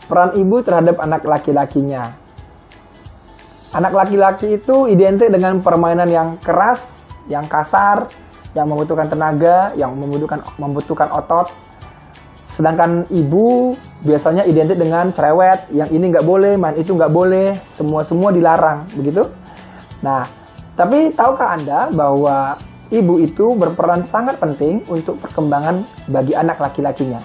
peran ibu terhadap anak laki-lakinya. Anak laki-laki itu identik dengan permainan yang keras, yang kasar, yang membutuhkan tenaga, yang membutuhkan otot. Sedangkan ibu biasanya identik dengan cerewet, yang ini nggak boleh, main itu nggak boleh, semua dilarang, begitu. Nah, tapi tahukah Anda bahwa ibu itu berperan sangat penting untuk perkembangan bagi anak laki-lakinya.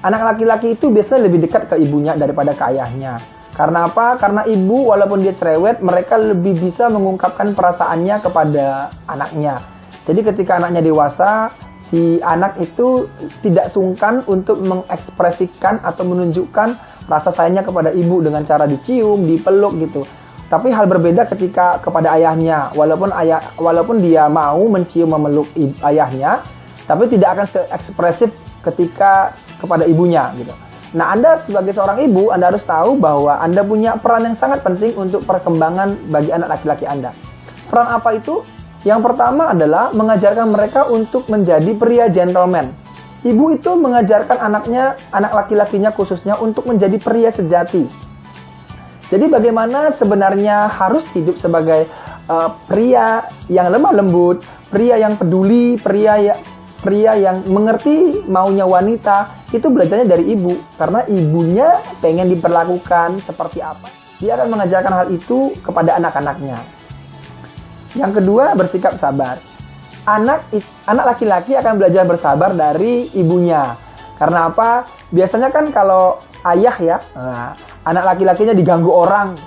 Anak laki-laki itu biasanya lebih dekat ke ibunya daripada ke ayahnya. Karena apa? Karena ibu walaupun dia cerewet, mereka lebih bisa mengungkapkan perasaannya kepada anaknya. Jadi ketika anaknya dewasa, si anak itu tidak sungkan untuk mengekspresikan atau menunjukkan rasa sayangnya kepada ibu dengan cara dicium, dipeluk gitu. Tapi hal berbeda ketika kepada ayahnya. Walaupun dia mau mencium, memeluk ayahnya, tapi tidak akan se-ekspresif ketika kepada ibunya gitu. Nah, Anda sebagai seorang ibu, Anda harus tahu bahwa Anda punya peran yang sangat penting untuk perkembangan bagi anak laki-laki Anda. Peran apa itu? Yang pertama adalah mengajarkan mereka untuk menjadi pria gentleman. Ibu itu mengajarkan anak laki-lakinya khususnya untuk menjadi pria sejati. Jadi bagaimana sebenarnya harus hidup sebagai pria yang lemah lembut, pria yang peduli, pria yang mengerti maunya wanita, itu belajarnya dari ibu. Karena ibunya pengen diperlakukan seperti apa. Dia akan mengajarkan hal itu kepada anak-anaknya. Yang kedua, bersikap sabar. Anak laki-laki akan belajar bersabar dari ibunya. Karena apa? Biasanya kan kalau ayah ya, anak laki-lakinya diganggu orang.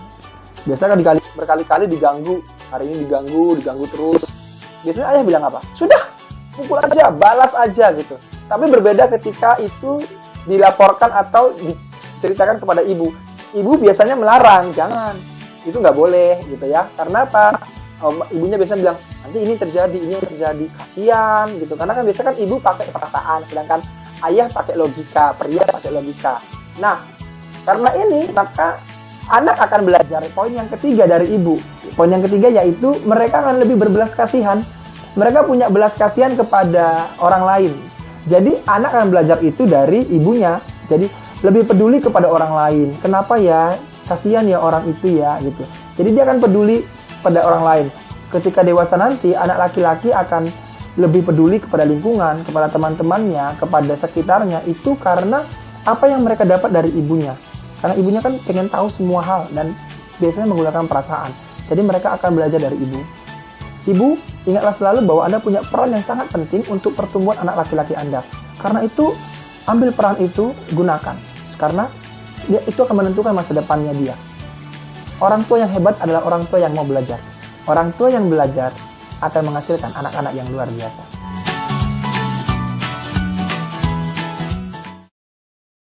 Biasanya kan berkali-kali diganggu. Hari ini diganggu terus. Biasanya ayah bilang apa? Sudah, pukul aja, balas aja gitu. Tapi berbeda ketika itu dilaporkan atau diceritakan kepada ibu. Ibu biasanya melarang, jangan. Itu nggak boleh gitu ya. Karena apa? Ibunya biasanya bilang, nanti ini yang terjadi. Kasihan gitu. Karena kan biasanya kan ibu pakai perasaan, sedangkan ayah pakai logika, pria pakai logika. Nah, karena ini maka anak akan belajar poin yang ketiga dari ibu. Poin yang ketiga yaitu mereka akan lebih berbelas kasihan. Mereka punya belas kasihan kepada orang lain. Jadi anak akan belajar itu dari ibunya. Jadi lebih peduli kepada orang lain. Kenapa ya? Kasihan ya orang itu ya gitu. Jadi dia akan peduli pada orang lain. Ketika dewasa nanti, anak laki-laki akan lebih peduli kepada lingkungan, kepada teman-temannya, kepada sekitarnya. Itu karena apa yang mereka dapat dari ibunya. Karena ibunya kan pengen tahu semua hal dan biasanya menggunakan perasaan. Jadi mereka akan belajar dari ibu. Ibu, ingatlah selalu bahwa Anda punya peran yang sangat penting untuk pertumbuhan anak laki-laki Anda. Karena itu, ambil peran itu, gunakan. Karena itu akan menentukan masa depannya dia. Orang tua yang hebat adalah orang tua yang mau belajar. Orang tua yang belajar akan menghasilkan anak-anak yang luar biasa.